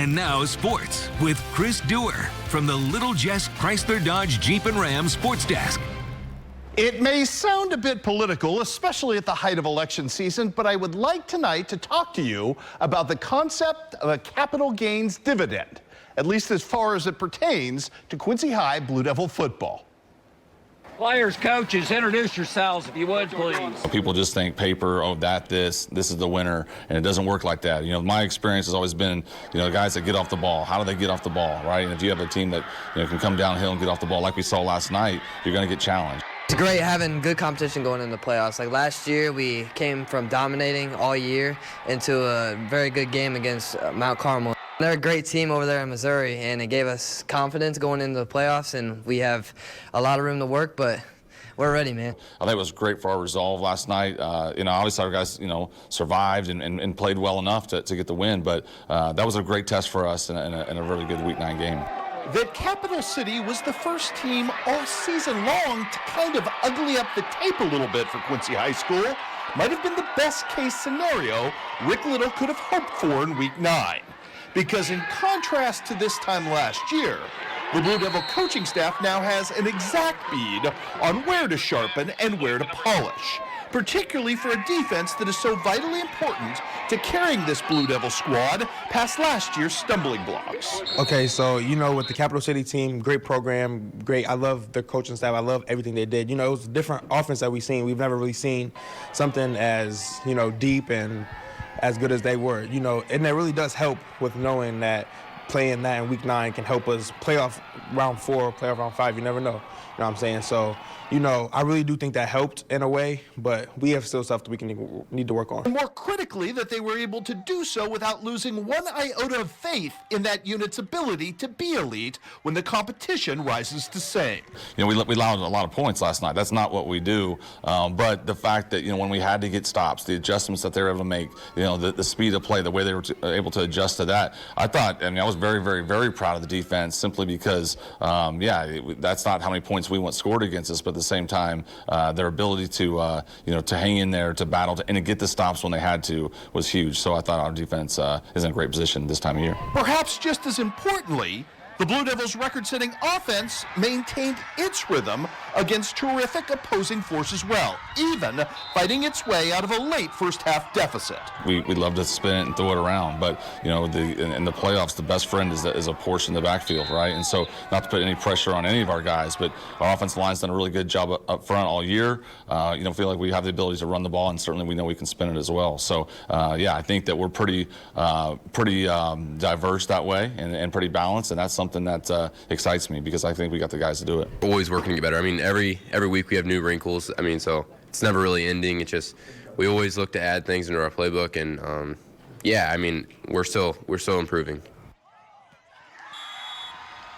And now sports with Chris Duerr from the Little Jess Chrysler Dodge Jeep and Ram Sports Desk. It may sound a bit political, especially at the height of election season, but I would like tonight to talk to you about the concept of a capital gains dividend, at least as far as it pertains to Quincy High Blue Devil football. Players, coaches, introduce yourselves if you would, please. People just think paper, oh, this is the winner, and it doesn't work like that. You know, my experience has always been, the guys that get off the ball. How do they get off the ball, right? And if you have a team that, can come downhill and get off the ball like we saw last night, you're going to get challenged. It's great having good competition going in the playoffs. Like last year, we came from dominating all year into a very good game against Mount Carmel. They're a great team over there in Missouri, and it gave us confidence going into the playoffs, and we have a lot of room to work, but we're ready, man. I think it was great for our resolve last night. Obviously our guys, survived and played well enough to get the win, but that was a great test for us in a really good Week 9 game. That Capital City was the first team all season long to kind of ugly up the tape a little bit for Quincy High School might have been the best case scenario Rick Little could have hoped for in Week 9. Because in contrast to this time last year, the Blue Devil coaching staff now has an exact bead on where to sharpen and where to polish, particularly for a defense that is so vitally important to carrying this Blue Devil squad past last year's stumbling blocks. Okay, so, with the Capital City team, great program, great. I love their coaching staff. I love everything they did. It was a different offense that we've seen. We've never really seen something as, deep and as good as they were, and it really does help with knowing that playing that in Week 9 can help us play off round 4, play off round 5. You never know. You know what I'm saying? So, I really do think that helped in a way, but we have still stuff that we need to work on. More critically, that they were able to do so without losing one iota of faith in that unit's ability to be elite when the competition rises to same. We allowed a lot of points last night. That's not what we do, but the fact that, when we had to get stops, the adjustments that they were able to make, the speed of play, the way they were able to adjust to that, I was very, very, very proud of the defense simply because, that's not how many points we want scored against us, but at the same time, their ability to to hang in there, to battle, and to get the stops when they had to was huge. So I thought our defense is in a great position this time of year. Perhaps just as importantly, the Blue Devils' record-setting offense maintained its rhythm against terrific opposing forces well, even fighting its way out of a late first-half deficit. We love to spin it and throw it around, but in the playoffs, the best friend is a portion of the backfield, right? And so, not to put any pressure on any of our guys, but our offensive line's done a really good job up front all year. Feel like we have the ability to run the ball, and certainly we know we can spin it as well. So, I think that we're pretty diverse that way and pretty balanced, and that's something that excites me because I think we got the guys to do it. Always working to get better. Every week we have new wrinkles. So it's never really ending. It's just we always look to add things into our playbook, and we're still improving.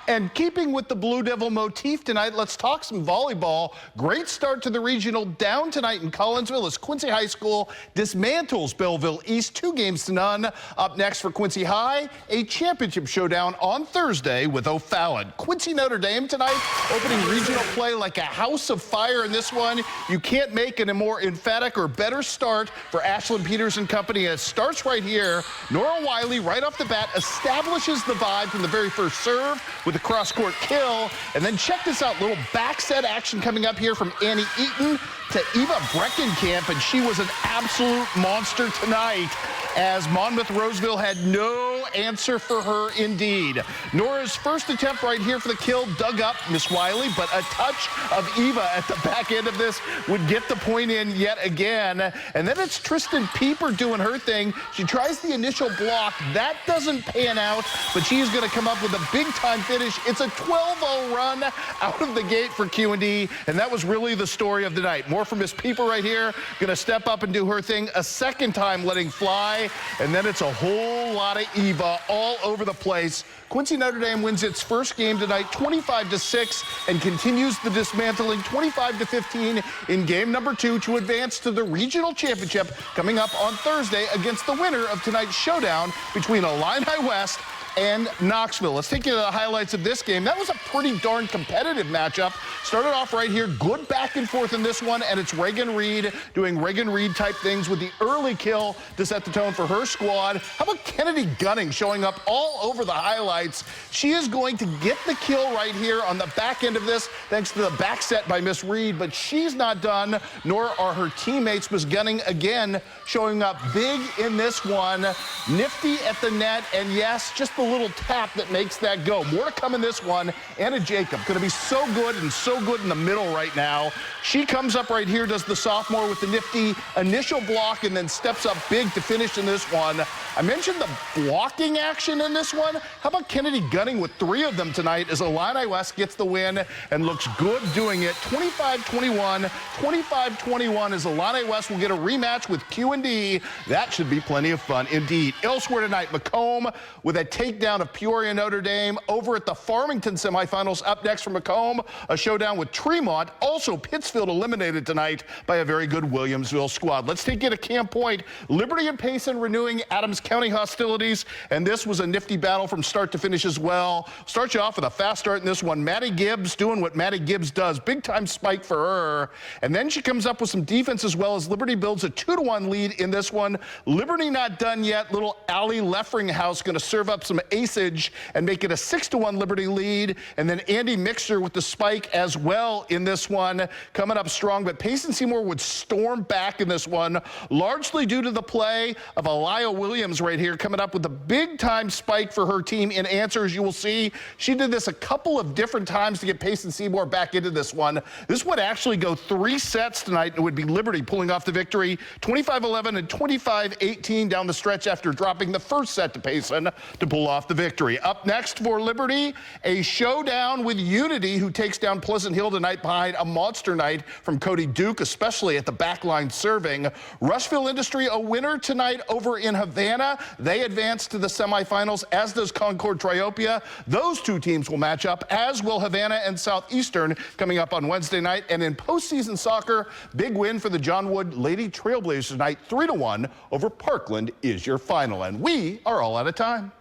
And keeping with the Blue Devil motif tonight, let's talk some volleyball. Great start to the regional down tonight in Collinsville as Quincy High School dismantles Belleville East 2-0. Up next for Quincy High, a championship showdown on Thursday with O'Fallon. Quincy Notre Dame tonight, opening regional play like a house of fire in this one. You can't make it a more emphatic or better start for Ashland Peters and company. It starts right here. Nora Wiley, right off the bat, establishes the vibe from the very first serve with a cross-court kill. And then check this out, little back set action coming up here from Annie Eaton to Eva Breckenkamp, and she was an absolute monster tonight as Monmouth-Roseville had no answer for her indeed. Nora's first attempt right here for the kill dug up Miss Wiley, but a touch of Eva at the back end of this would get the point in yet again. And then it's Tristan Pieper doing her thing. She tries the initial block. That doesn't pan out, but she's going to come up with a big-time finish. It's a 12-0 run out of the gate for Q&D, and that was really the story of the night. More from Miss Pieper right here. Going to step up and do her thing a second time, letting fly. And then it's a whole lot of Eva all over the place. Quincy Notre Dame wins its first game tonight 25-6 and continues the dismantling 25-15 in game number 2 to advance to the regional championship coming up on Thursday against the winner of tonight's showdown between Illini West and Knoxville. Let's take you to the highlights of this game. That was a pretty darn competitive matchup. Started off right here, good back and forth in this one, and it's Reagan Reed doing Reagan Reed type things with the early kill to set the tone for her squad. How about Kennedy Gunning showing up all over the highlights? She is going to get the kill right here on the back end of this, thanks to the back set by Miss Reed, but she's not done, nor are her teammates. Miss Gunning again showing up big in this one. Nifty at the net, and yes, just the little tap that makes that go. More to come in this one. Anna Jacob going to be so good and so good in the middle right now. She comes up right here, does the sophomore with the nifty initial block, and then steps up big to finish in this one. I mentioned the blocking action in this one. How about Kennedy Gunning with 3 of them tonight as Illini West gets the win and looks good doing it. 25-21, 25-21 as Illini West will get a rematch with Q&D. That should be plenty of fun indeed. Elsewhere tonight, Macomb with a takedown of Peoria Notre Dame. Over at the Farmington semifinals, up next for Macomb, a showdown with Tremont. Also, Pittsfield eliminated tonight by a very good Williamsville squad. Let's take you to Camp Point. Liberty and Payson renewing Adams County hostilities, and this was a nifty battle from start to finish as well. Start you off with a fast start in this one. Maddie Gibbs doing what Maddie Gibbs does. Big time spike for her. And then she comes up with some defense as well as Liberty builds a 2-1 lead in this one. Liberty not done yet. Little Allie Leffringhouse going to serve up some acage and make it a 6-1 Liberty lead. And then Andy Mixer with the spike as well in this one, coming up strong. But Payson Seymour would storm back in this one, largely due to the play of Elia Williams right here, coming up with a big time spike for her team in answer. As you will see, she did this a couple of different times to get Payson Seymour back into this one. This would actually go 3 sets tonight, and it would be Liberty pulling off the victory, 25-11 and 25-18 down the stretch after dropping the first set to Payson to pull off the victory. Up next for Liberty, a showdown with Unity, who takes down Pleasant Hill tonight behind a monster night from Cody Duke, especially at the back line serving. Rushville Industry a winner tonight over in Havana. They advance to the semifinals, as does Concord Triopia. Those 2 teams will match up, as will Havana and Southeastern coming up on Wednesday night. And in postseason soccer, big win for the John Wood Lady Trailblazers tonight, 3-1 over Parkland is your final. And we are all out of time.